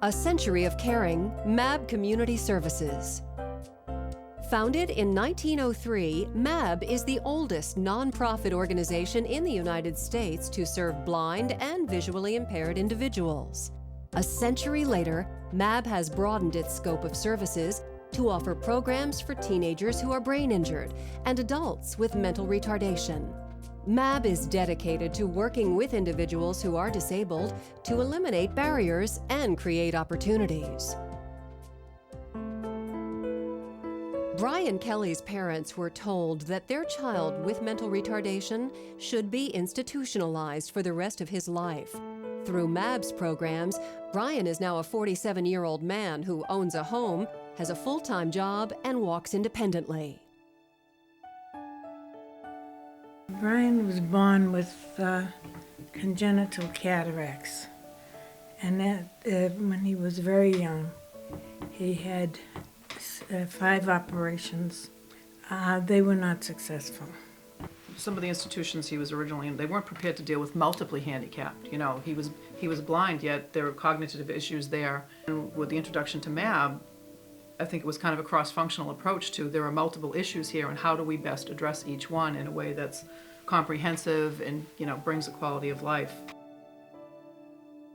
A century of caring, MAB Community Services. Founded in 1903, MAB is the oldest nonprofit organization in the United States to serve blind and visually impaired individuals. A century later, MAB has broadened its scope of services to offer programs for teenagers who are brain injured and adults with mental retardation. MAB is dedicated to working with individuals who are disabled to eliminate barriers and create opportunities. Brian Kelly's parents were told that their child with mental retardation should be institutionalized for the rest of his life. Through MAB's programs, Brian is now a 47-year-old man who owns a home, has a full-time job, and walks independently. Brian was born with congenital cataracts, and when he was very young, he had 5 operations. They were not successful. Some of the institutions he was originally in, they weren't prepared to deal with multiply handicapped. You know, he was blind, yet there were cognitive issues there. And with the introduction to MAB, I think it was kind of a cross-functional approach to there are multiple issues here, and how do we best address each one in a way that's comprehensive and, you know, brings a quality of life.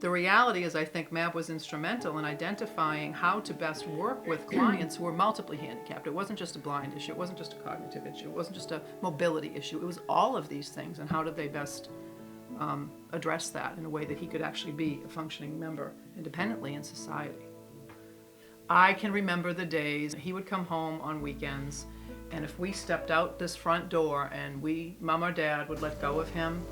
The reality is I think MAB was instrumental in identifying how to best work with clients who were multiply handicapped. It wasn't just a blind issue, it wasn't just a cognitive issue, it wasn't just a mobility issue, it was all of these things, and how did they best address that in a way that he could actually be a functioning member independently in society. I can remember the days he would come home on weekends, and if we stepped out this front door and Mom or Dad would let go of him,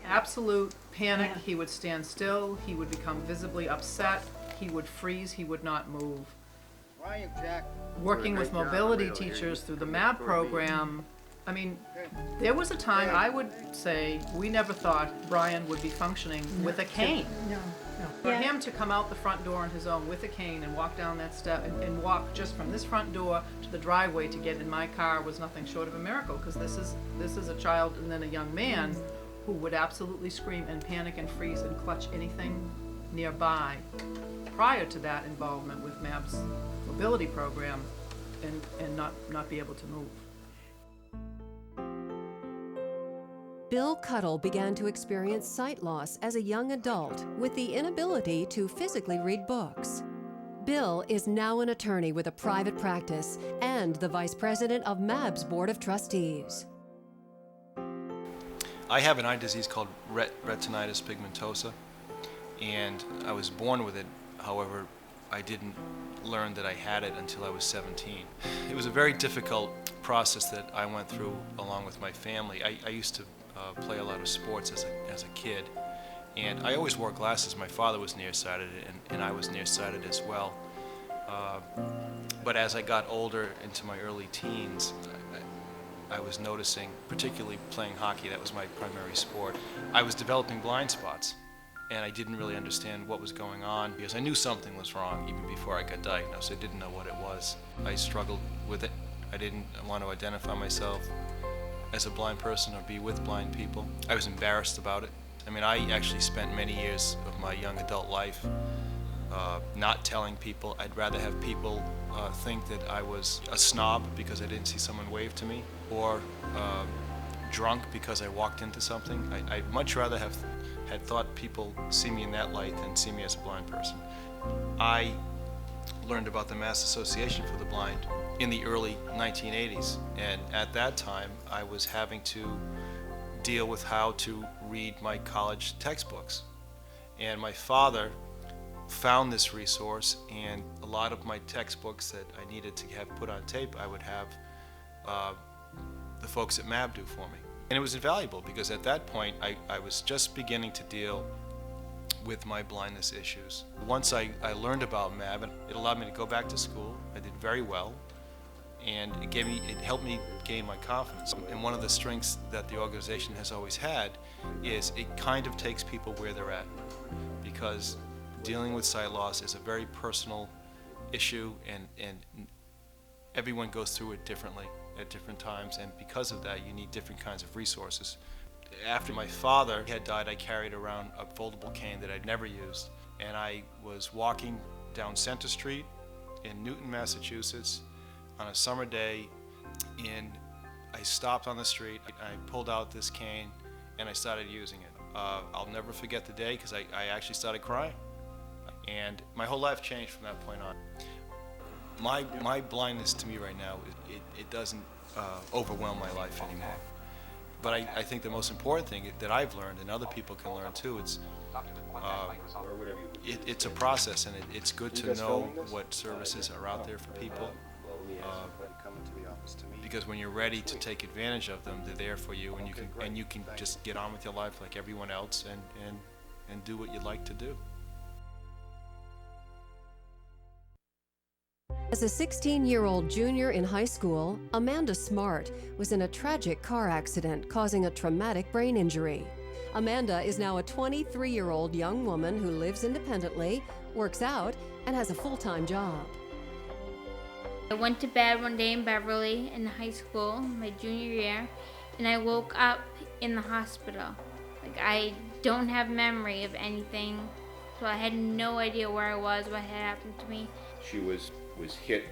absolute panic. Yeah. He would stand still, he would become visibly upset, he would freeze, he would not move. Working with mobility teachers through the MAB program, I mean, there was a time I would say we never thought Brian would be functioning with a cane. No. For him to come out the front door on his own with a cane and walk down that step and walk just from this front door to the driveway to get in my car was nothing short of a miracle, because this is a child and then a young man who would absolutely scream and panic and freeze and clutch anything nearby prior to that involvement with MAB's mobility program and not be able to move. Bill Cuttle began to experience sight loss as a young adult with the inability to physically read books. Bill is now an attorney with a private practice and the vice president of MAB's Board of Trustees. I have an eye disease called retinitis pigmentosa, and I was born with it. However, I didn't learn that I had it until I was 17. It was a very difficult process that I went through along with my family. I used to play a lot of sports as a kid, and I always wore glasses. My father was nearsighted, and I was nearsighted as well. But as I got older into my early teens, I was noticing, particularly playing hockey, that was my primary sport, I was developing blind spots, and I didn't really understand what was going on because I knew something was wrong even before I got diagnosed. I didn't know what it was. I struggled with it. I didn't want to identify myself as a blind person or be with blind people. I was embarrassed about it. I mean, I actually spent many years of my young adult life not telling people. I'd rather have people think that I was a snob because I didn't see someone wave to me, or drunk because I walked into something. I'd much rather have had thought people see me in that light than see me as a blind person. I learned about the Mass Association for the Blind in the early 1980s, and at that time I was having to deal with how to read my college textbooks. And my father found this resource, and a lot of my textbooks that I needed to have put on tape, I would have the folks at MAB do for me. And it was invaluable because at that point I was just beginning to deal with my blindness issues. Once I learned about MAB, it allowed me to go back to school. I did very well, and it helped me gain my confidence. And one of the strengths that the organization has always had is it kind of takes people where they're at, because dealing with sight loss is a very personal issue, and everyone goes through it differently at different times, and because of that you need different kinds of resources. After my father had died, I carried around a foldable cane that I'd never used, and I was walking down Center Street in Newton, Massachusetts on a summer day, and I stopped on the street, I pulled out this cane, and I started using it. I'll never forget the day because I actually started crying. And my whole life changed from that point on. My blindness to me right now, it doesn't overwhelm my life anymore. But I think the most important thing that I've learned, and other people can learn too, it's a process, and it's good to know what services are out there for people. Because when you're ready to take advantage of them, they're there for you, and you can just get on with your life like everyone else and do what you like to do. As a 16-year-old junior in high school, Amanda Smart was in a tragic car accident causing a traumatic brain injury. Amanda is now a 23-year-old young woman who lives independently, works out, and has a full-time job. I went to bed one day in Beverly in high school, my junior year, and I woke up in the hospital. Like, I don't have memory of anything, so I had no idea where I was, what had happened to me. She was hit.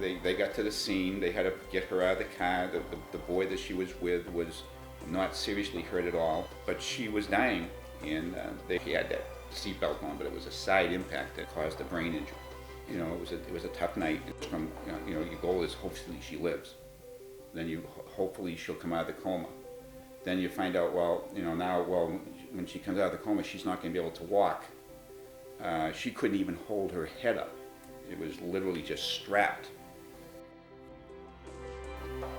They got to the scene. They had to get her out of the car. The boy that she was with was not seriously hurt at all, but she was dying, and he had that seatbelt on, but it was a side impact that caused the brain injury. You know, it was a tough night. From you know, your goal is hopefully she lives. Then hopefully she'll come out of the coma. Then you find out, when she comes out of the coma, she's not going to be able to walk. She couldn't even hold her head up. It was literally just strapped.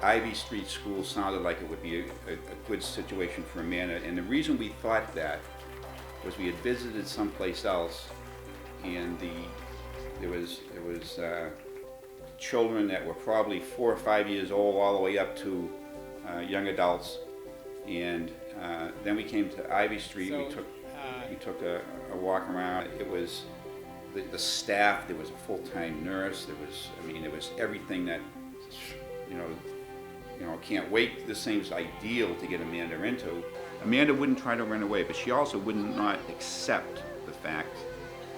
Ivy Street School sounded like it would be a good situation for Amanda, and the reason we thought that was we had visited someplace else, and there was children that were probably 4 or 5 years old all the way up to young adults, and then we came to Ivy Street. We took a walk around. It was the staff. There was a full-time nurse. There was everything that can't wait. This seems ideal to get Amanda into. Amanda wouldn't try to run away, but she also would not accept the fact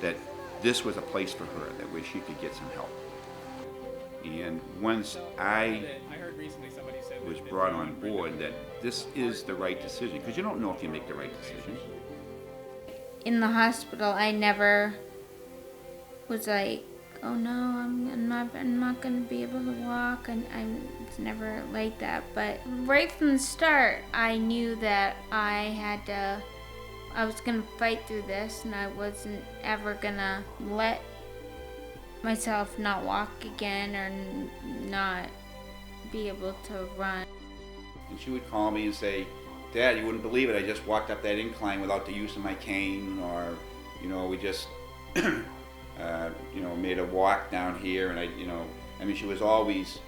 that this was a place for her, that where she could get some help. And once I was brought on board that this is the right decision, because you don't know if you make the right decision. In the hospital, I never was like, oh no, I'm not going to be able to walk, and it's never like that. But right from the start, I knew that I was going to fight through this, and I wasn't ever going to let myself not walk again or not be able to run. And she would call me and say, Dad, you wouldn't believe it, I just walked up that incline without the use of my cane, or, we just, made a walk down here, and she was always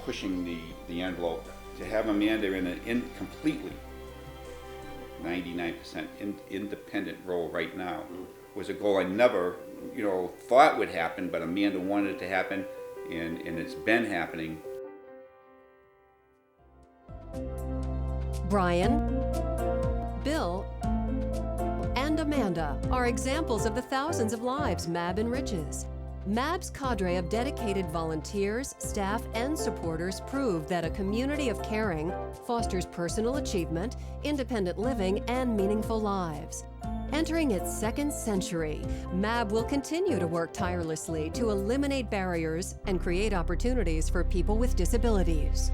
pushing the envelope. To have Amanda in a completely 99% independent role right now was a goal I never, thought would happen, but Amanda wanted it to happen, and it's been happening. Brian, Bill, and Amanda are examples of the thousands of lives MAB enriches. MAB's cadre of dedicated volunteers, staff, and supporters prove that a community of caring fosters personal achievement, independent living, and meaningful lives. Entering its second century, MAB will continue to work tirelessly to eliminate barriers and create opportunities for people with disabilities.